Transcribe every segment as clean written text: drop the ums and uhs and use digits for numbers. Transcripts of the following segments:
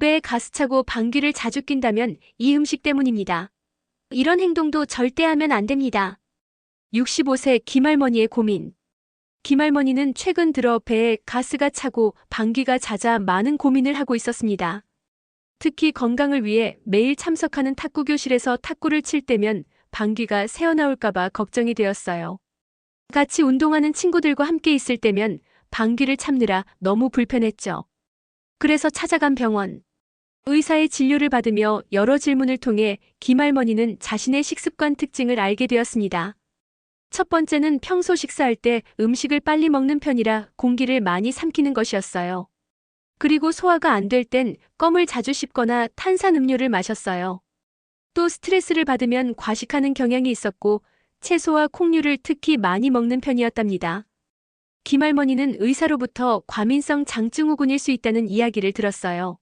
배에 가스 차고 방귀를 자주 낀다면 이 음식 때문입니다. 이런 행동도 절대 하면 안 됩니다. 65세 김할머니의 고민. 김할머니는 최근 들어 배에 가스가 차고 방귀가 잦아 많은 고민을 하고 있었습니다. 특히 건강을 위해 매일 참석하는 탁구 교실에서 탁구를 칠 때면 방귀가 새어나올까봐 걱정이 되었어요. 같이 운동하는 친구들과 함께 있을 때면 방귀를 참느라 너무 불편했죠. 그래서 찾아간 병원. 의사의 진료를 받으며 여러 질문을 통해 김할머니는 자신의 식습관 특징을 알게 되었습니다. 첫 번째는 평소 식사할 때 음식을 빨리 먹는 편이라 공기를 많이 삼키는 것이었어요. 그리고 소화가 안 될 땐 껌을 자주 씹거나 탄산음료를 마셨어요. 또 스트레스를 받으면 과식하는 경향이 있었고 채소와 콩류를 특히 많이 먹는 편이었답니다. 김할머니는 의사로부터 과민성 장증후군일 수 있다는 이야기를 들었어요.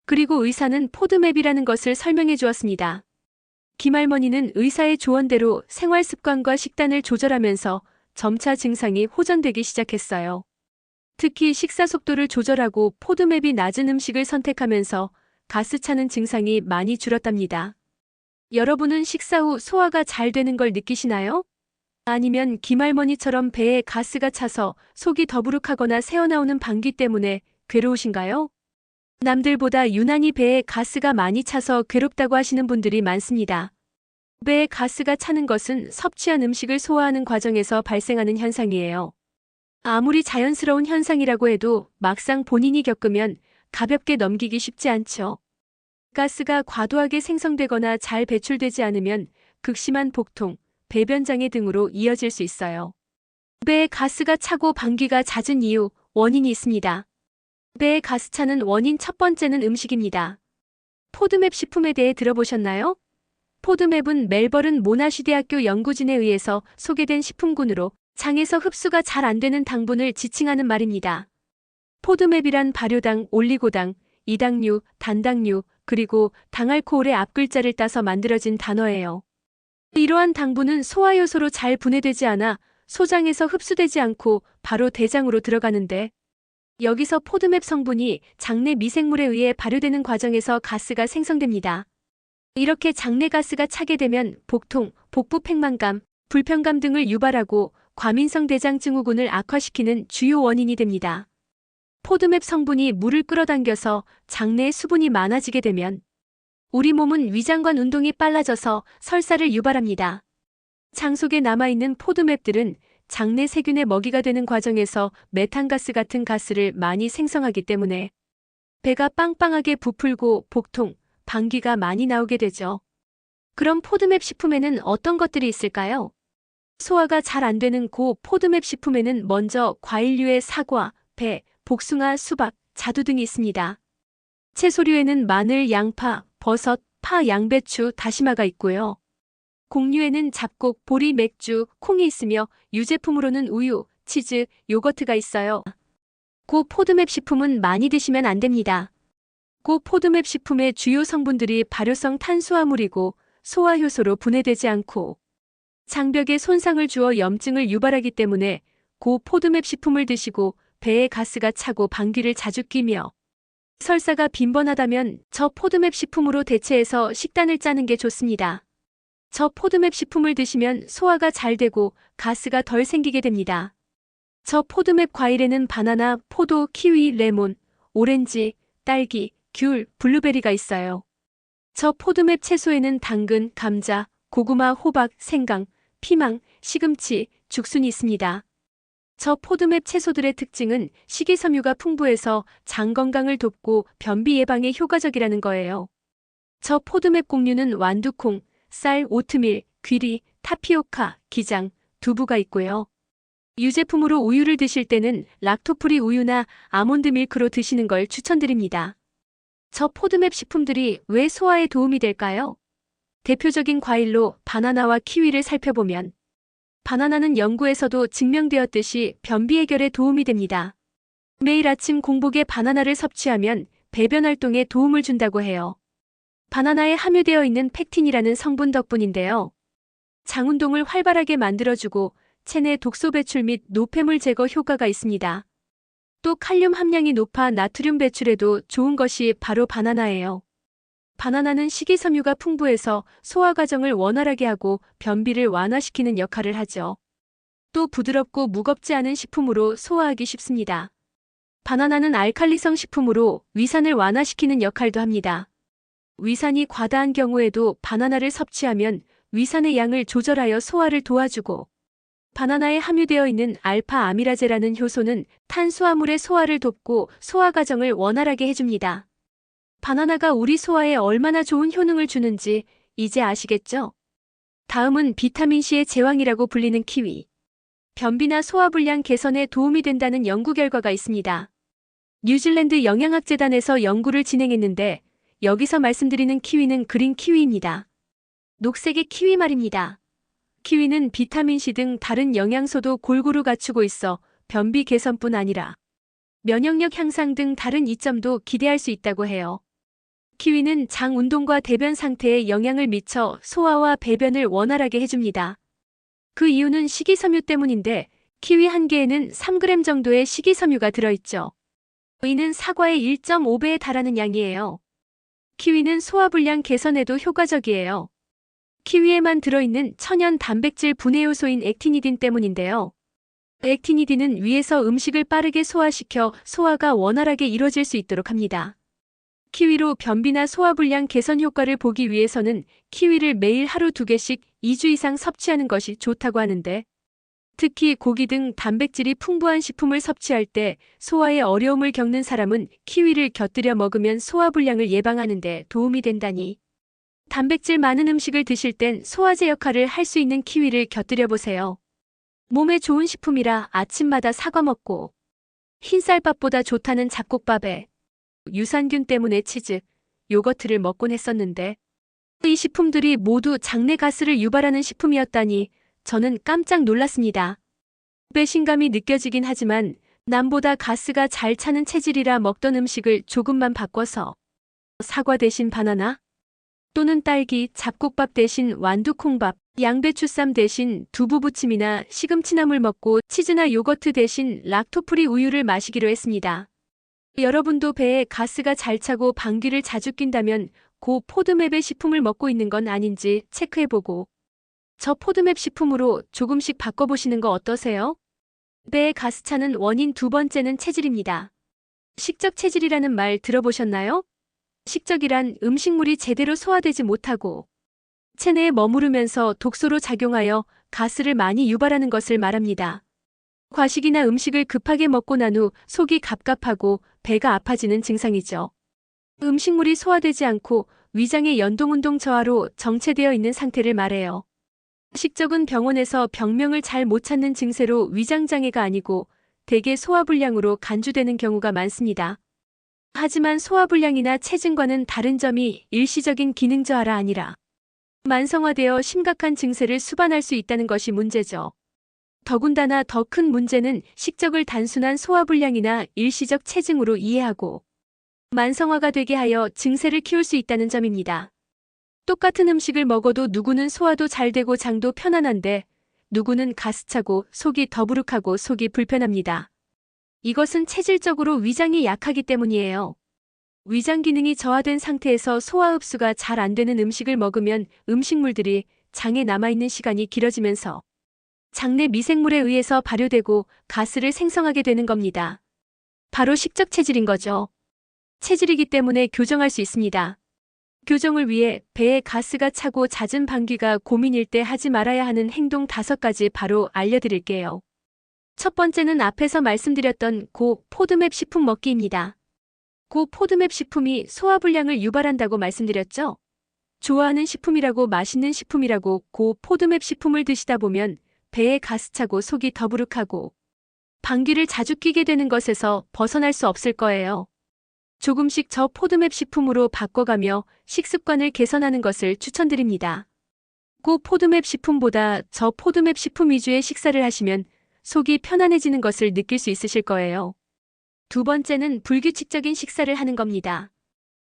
그리고 의사는 포드맵이라는 것을 설명해 주었습니다. 김할머니는 의사의 조언대로 생활 습관과 식단을 조절하면서 점차 증상이 호전되기 시작했어요. 특히 식사 속도를 조절하고 포드맵이 낮은 음식을 선택하면서 가스 차는 증상이 많이 줄었답니다. 여러분은 식사 후 소화가 잘 되는 걸 느끼시나요? 아니면 김할머니처럼 배에 가스가 차서 속이 더부룩하거나 새어나오는 방귀 때문에 괴로우신가요? 남들보다 유난히 배에 가스가 많이 차서 괴롭다고 하시는 분들이 많습니다. 배에 가스가 차는 것은 섭취한 음식을 소화하는 과정에서 발생하는 현상이에요. 아무리 자연스러운 현상이라고 해도 막상 본인이 겪으면 가볍게 넘기기 쉽지 않죠. 가스가 과도하게 생성되거나 잘 배출되지 않으면 극심한 복통, 배변장애 등으로 이어질 수 있어요. 배에 가스가 차고 방귀가 잦은 이유, 원인이 있습니다. 배에 가스 차는 원인 첫 번째는 음식입니다. 포드맵 식품에 대해 들어보셨나요? 포드맵은 멜버른 모나시 대학교 연구진에 의해서 소개된 식품군으로 장에서 흡수가 잘 안 되는 당분을 지칭하는 말입니다. 포드맵이란 발효당, 올리고당, 이당류, 단당류, 그리고 당알코올의 앞글자를 따서 만들어진 단어예요. 이러한 당분은 소화효소로 잘 분해되지 않아 소장에서 흡수되지 않고 바로 대장으로 들어가는데, 여기서 포드맵 성분이 장내 미생물에 의해 발효되는 과정에서 가스가 생성됩니다. 이렇게 장내 가스가 차게 되면 복통, 복부 팽만감, 불편감 등을 유발하고 과민성 대장 증후군을 악화시키는 주요 원인이 됩니다. 포드맵 성분이 물을 끌어당겨서 장내에 수분이 많아지게 되면 우리 몸은 위장관 운동이 빨라져서 설사를 유발합니다. 장 속에 남아있는 포드맵들은 장내 세균의 먹이가 되는 과정에서 메탄가스 같은 가스를 많이 생성하기 때문에 배가 빵빵하게 부풀고 복통, 방귀가 많이 나오게 되죠. 그럼 포드맵 식품에는 어떤 것들이 있을까요? 소화가 잘 안 되는 고 포드맵 식품에는 먼저 과일류의 사과, 배, 복숭아, 수박, 자두 등이 있습니다. 채소류에는 마늘, 양파, 버섯, 파, 양배추, 다시마가 있고요. 곡류에는 잡곡, 보리, 맥주, 콩이 있으며 유제품으로는 우유, 치즈, 요거트가 있어요. 고 포드맵 식품은 많이 드시면 안 됩니다. 고 포드맵 식품의 주요 성분들이 발효성 탄수화물이고 소화효소로 분해되지 않고 장벽에 손상을 주어 염증을 유발하기 때문에 고 포드맵 식품을 드시고 배에 가스가 차고 방귀를 자주 뀌며 설사가 빈번하다면 저 포드맵 식품으로 대체해서 식단을 짜는 게 좋습니다. 저 포드맵 식품을 드시면 소화가 잘 되고 가스가 덜 생기게 됩니다. 저 포드맵 과일에는 바나나, 포도, 키위, 레몬, 오렌지, 딸기, 귤, 블루베리가 있어요. 저 포드맵 채소에는 당근, 감자, 고구마, 호박, 생강, 피망, 시금치, 죽순이 있습니다. 저 포드맵 채소들의 특징은 식이섬유가 풍부해서 장 건강을 돕고 변비 예방에 효과적이라는 거예요. 저 포드맵 곡류는 완두콩, 쌀, 오트밀, 귀리, 타피오카, 기장, 두부가 있고요. 유제품으로 우유를 드실 때는 락토프리 우유나 아몬드 밀크로 드시는 걸 추천드립니다. 저 포드맵 식품들이 왜 소화에 도움이 될까요? 대표적인 과일로 바나나와 키위를 살펴보면 바나나는 연구에서도 증명되었듯이 변비 해결에 도움이 됩니다. 매일 아침 공복에 바나나를 섭취하면 배변 활동에 도움을 준다고 해요. 바나나에 함유되어 있는 팩틴이라는 성분 덕분인데요. 장 운동을 활발하게 만들어주고 체내 독소 배출 및 노폐물 제거 효과가 있습니다. 또 칼륨 함량이 높아 나트륨 배출에도 좋은 것이 바로 바나나예요. 바나나는 식이섬유가 풍부해서 소화 과정을 원활하게 하고 변비를 완화시키는 역할을 하죠. 또 부드럽고 무겁지 않은 식품으로 소화하기 쉽습니다. 바나나는 알칼리성 식품으로 위산을 완화시키는 역할도 합니다. 위산이 과다한 경우에도 바나나를 섭취하면 위산의 양을 조절하여 소화를 도와주고, 바나나에 함유되어 있는 알파 아미라제라는 효소는 탄수화물의 소화를 돕고 소화 과정을 원활하게 해줍니다. 바나나가 우리 소화에 얼마나 좋은 효능을 주는지 이제 아시겠죠? 다음은 비타민C의 제왕이라고 불리는 키위. 변비나 소화불량 개선에 도움이 된다는 연구 결과가 있습니다. 뉴질랜드 영양학재단에서 연구를 진행했는데 여기서 말씀드리는 키위는 그린 키위입니다. 녹색의 키위 말입니다. 키위는 비타민C 등 다른 영양소도 골고루 갖추고 있어 변비 개선뿐 아니라 면역력 향상 등 다른 이점도 기대할 수 있다고 해요. 키위는 장 운동과 대변 상태에 영향을 미쳐 소화와 배변을 원활하게 해줍니다. 그 이유는 식이섬유 때문인데 키위 한 개에는 3g 정도의 식이섬유가 들어있죠. 이는 사과의 1.5배에 달하는 양이에요. 키위는 소화불량 개선에도 효과적이에요. 키위에만 들어있는 천연 단백질 분해 요소인 액티니딘 때문인데요. 액티니딘은 위에서 음식을 빠르게 소화시켜 소화가 원활하게 이루어질 수 있도록 합니다. 키위로 변비나 소화불량 개선 효과를 보기 위해서는 키위를 매일 하루 2개씩 2주 이상 섭취하는 것이 좋다고 하는데, 특히 고기 등 단백질이 풍부한 식품을 섭취할 때 소화에 어려움을 겪는 사람은 키위를 곁들여 먹으면 소화불량을 예방하는 데 도움이 된다니, 단백질 많은 음식을 드실 땐 소화제 역할을 할 수 있는 키위를 곁들여 보세요. 몸에 좋은 식품이라 아침마다 사과 먹고, 흰쌀밥보다 좋다는 잡곡밥에 유산균 때문에 치즈, 요거트를 먹곤 했었는데, 이 식품들이 모두 장내 가스를 유발하는 식품이었다니 저는 깜짝 놀랐습니다. 배신감이 느껴지긴 하지만 남보다 가스가 잘 차는 체질이라 먹던 음식을 조금만 바꿔서 사과 대신 바나나, 또는 딸기, 잡곡밥 대신 완두콩밥, 양배추쌈 대신 두부부침이나 시금치나물 먹고 치즈나 요거트 대신 락토프리 우유를 마시기로 했습니다. 여러분도 배에 가스가 잘 차고 방귀를 자주 낀다면 고 포드맵의 식품을 먹고 있는 건 아닌지 체크해보고, 저 포드맵 식품으로 조금씩 바꿔보시는 거 어떠세요? 배에 가스 차는 원인 두 번째는 체질입니다. 식적 체질이라는 말 들어보셨나요? 식적이란 음식물이 제대로 소화되지 못하고 체내에 머무르면서 독소로 작용하여 가스를 많이 유발하는 것을 말합니다. 과식이나 음식을 급하게 먹고 난 후 속이 갑갑하고 배가 아파지는 증상이죠. 음식물이 소화되지 않고 위장의 연동운동 저하로 정체되어 있는 상태를 말해요. 식적은 병원에서 병명을 잘 못 찾는 증세로 위장장애가 아니고 대개 소화불량으로 간주되는 경우가 많습니다. 하지만 소화불량이나 체증과는 다른 점이 일시적인 기능 저하라 아니라 만성화되어 심각한 증세를 수반할 수 있다는 것이 문제죠. 더군다나 더 큰 문제는 식적을 단순한 소화불량이나 일시적 체증으로 이해하고 만성화가 되게 하여 증세를 키울 수 있다는 점입니다. 똑같은 음식을 먹어도 누구는 소화도 잘 되고 장도 편안한데 누구는 가스차고 속이 더부룩하고 속이 불편합니다. 이것은 체질적으로 위장이 약하기 때문이에요. 위장 기능이 저하된 상태에서 소화 흡수가 잘 안 되는 음식을 먹으면 음식물들이 장에 남아있는 시간이 길어지면서 장내 미생물에 의해서 발효되고 가스를 생성하게 되는 겁니다. 바로 식적 체질인 거죠. 체질이기 때문에 교정할 수 있습니다. 교정을 위해 배에 가스가 차고 잦은 방귀가 고민일 때 하지 말아야 하는 행동 5가지 바로 알려드릴게요. 첫 번째는 앞에서 말씀드렸던 고 포드맵 식품 먹기입니다. 고 포드맵 식품이 소화불량을 유발한다고 말씀드렸죠? 좋아하는 식품이라고 맛있는 식품이라고 고 포드맵 식품을 드시다 보면 배에 가스 차고 속이 더부룩하고 방귀를 자주 뀌게 되는 것에서 벗어날 수 없을 거예요. 조금씩 저 포드맵 식품으로 바꿔가며 식습관을 개선하는 것을 추천드립니다. 고 포드맵 식품보다 저 포드맵 식품 위주의 식사를 하시면 속이 편안해지는 것을 느낄 수 있으실 거예요. 두 번째는 불규칙적인 식사를 하는 겁니다.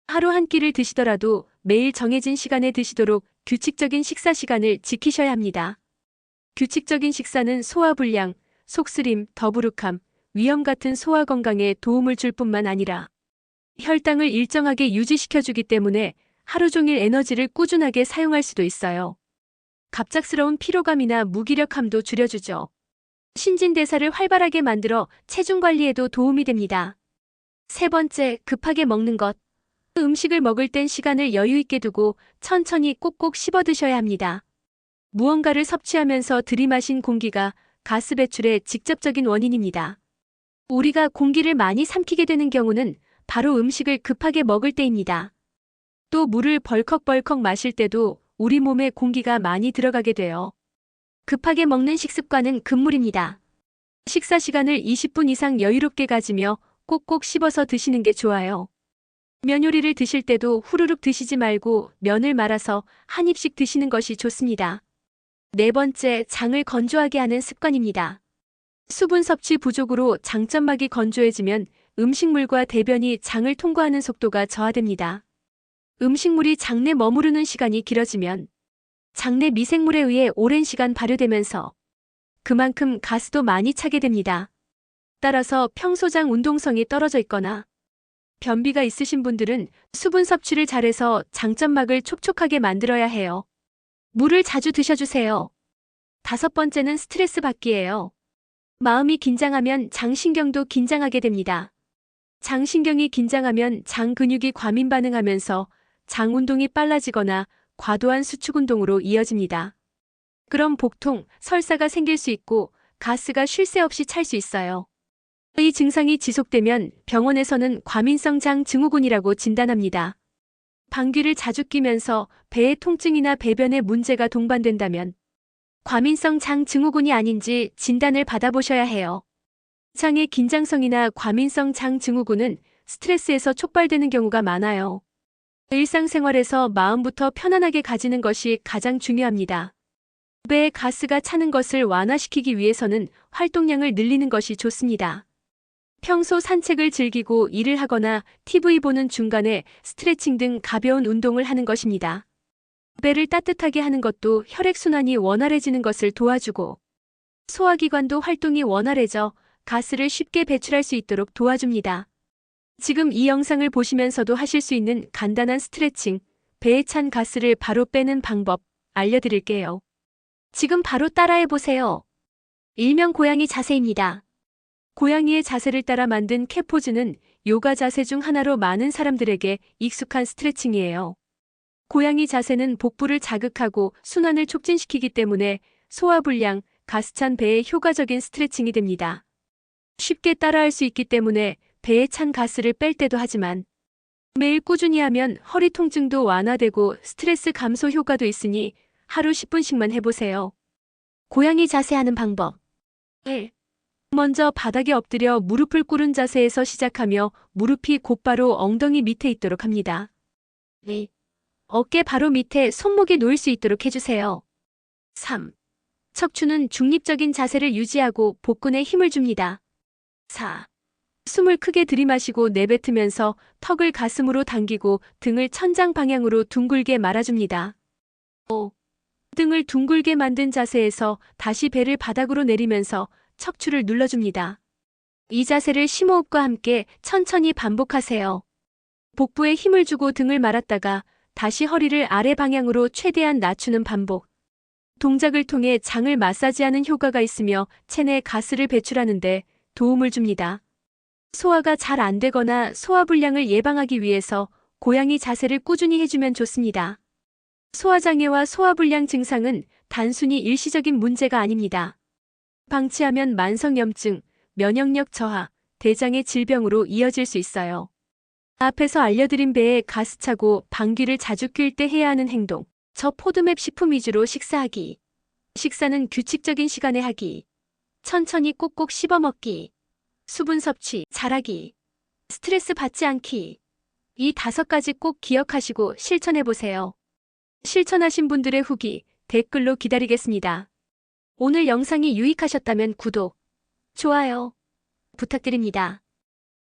하루 한 끼를 드시더라도 매일 정해진 시간에 드시도록 규칙적인 식사 시간을 지키셔야 합니다. 규칙적인 식사는 소화불량, 속쓰림, 더부룩함, 위염 같은 소화 건강에 도움을 줄 뿐만 아니라 혈당을 일정하게 유지시켜주기 때문에 하루 종일 에너지를 꾸준하게 사용할 수도 있어요. 갑작스러운 피로감이나 무기력함도 줄여주죠. 신진대사를 활발하게 만들어 체중 관리에도 도움이 됩니다. 세 번째, 급하게 먹는 것. 음식을 먹을 땐 시간을 여유 있게 두고 천천히 꼭꼭 씹어 드셔야 합니다. 무언가를 섭취하면서 들이마신 공기가 가스 배출의 직접적인 원인입니다. 우리가 공기를 많이 삼키게 되는 경우는 바로 음식을 급하게 먹을 때입니다. 또 물을 벌컥벌컥 마실 때도 우리 몸에 공기가 많이 들어가게 돼요. 급하게 먹는 식습관은 금물입니다. 식사 시간을 20분 이상 여유롭게 가지며 꼭꼭 씹어서 드시는 게 좋아요. 면 요리를 드실 때도 후루룩 드시지 말고 면을 말아서 한 입씩 드시는 것이 좋습니다. 네 번째, 장을 건조하게 하는 습관입니다. 수분 섭취 부족으로 장점막이 건조해지면 음식물과 대변이 장을 통과하는 속도가 저하됩니다. 음식물이 장내 머무르는 시간이 길어지면 장내 미생물에 의해 오랜 시간 발효되면서 그만큼 가스도 많이 차게 됩니다. 따라서 평소 장 운동성이 떨어져 있거나 변비가 있으신 분들은 수분 섭취를 잘해서 장점막을 촉촉하게 만들어야 해요. 물을 자주 드셔주세요. 다섯 번째는 스트레스 받기예요. 마음이 긴장하면 장신경도 긴장하게 됩니다. 장신경이 긴장하면 장 근육이 과민 반응하면서 장 운동이 빨라지거나 과도한 수축 운동으로 이어집니다. 그럼 복통, 설사가 생길 수 있고 가스가 쉴 새 없이 찰 수 있어요. 이 증상이 지속되면 병원에서는 과민성 장 증후군이라고 진단합니다. 방귀를 자주 뀌면서 배의 통증이나 배변에 문제가 동반된다면 과민성 장 증후군이 아닌지 진단을 받아보셔야 해요. 장의 긴장성이나 과민성 장 증후군은 스트레스에서 촉발되는 경우가 많아요. 일상생활에서 마음부터 편안하게 가지는 것이 가장 중요합니다. 배에 가스가 차는 것을 완화시키기 위해서는 활동량을 늘리는 것이 좋습니다. 평소 산책을 즐기고 일을 하거나 TV 보는 중간에 스트레칭 등 가벼운 운동을 하는 것입니다. 배를 따뜻하게 하는 것도 혈액순환이 원활해지는 것을 도와주고 소화기관도 활동이 원활해져 가스를 쉽게 배출할 수 있도록 도와줍니다. 지금 이 영상을 보시면서도 하실 수 있는 간단한 스트레칭, 배에 찬 가스를 바로 빼는 방법 알려드릴게요. 지금 바로 따라해보세요. 일명 고양이 자세입니다. 고양이의 자세를 따라 만든 캣포즈는 요가 자세 중 하나로 많은 사람들에게 익숙한 스트레칭이에요. 고양이 자세는 복부를 자극하고 순환을 촉진시키기 때문에 소화불량, 가스찬 배에 효과적인 스트레칭이 됩니다. 쉽게 따라할 수 있기 때문에 배에 찬 가스를 뺄 때도 하지만 매일 꾸준히 하면 허리 통증도 완화되고 스트레스 감소 효과도 있으니 하루 10분씩만 해보세요. 고양이 자세 하는 방법. 1. 먼저 바닥에 엎드려 무릎을 꿇은 자세에서 시작하며 무릎이 곧바로 엉덩이 밑에 있도록 합니다. 2. 어깨 바로 밑에 손목이 놓일 수 있도록 해주세요. 3. 척추는 중립적인 자세를 유지하고 복근에 힘을 줍니다. 4. 숨을 크게 들이마시고 내뱉으면서 턱을 가슴으로 당기고 등을 천장 방향으로 둥글게 말아줍니다. 5. 등을 둥글게 만든 자세에서 다시 배를 바닥으로 내리면서 척추를 눌러줍니다. 이 자세를 심호흡과 함께 천천히 반복하세요. 복부에 힘을 주고 등을 말았다가 다시 허리를 아래 방향으로 최대한 낮추는 반복. 동작을 통해 장을 마사지하는 효과가 있으며 체내 가스를 배출하는데 도움을 줍니다. 소화가 잘 안 되거나 소화불량을 예방하기 위해서 고양이 자세를 꾸준히 해주면 좋습니다. 소화장애와 소화불량 증상은 단순히 일시적인 문제가 아닙니다. 방치하면 만성염증, 면역력 저하, 대장의 질병으로 이어질 수 있어요. 앞에서 알려드린 배에 가스 차고 방귀를 자주 낄 때 해야 하는 행동. 저포드맵 식품 위주로 식사하기. 식사는 규칙적인 시간에 하기. 천천히 꼭꼭 씹어 먹기. 수분 섭취 잘하기. 스트레스 받지 않기. 이 5가지 꼭 기억하시고 실천해보세요. 실천하신 분들의 후기 댓글로 기다리겠습니다. 오늘 영상이 유익하셨다면 구독, 좋아요 부탁드립니다.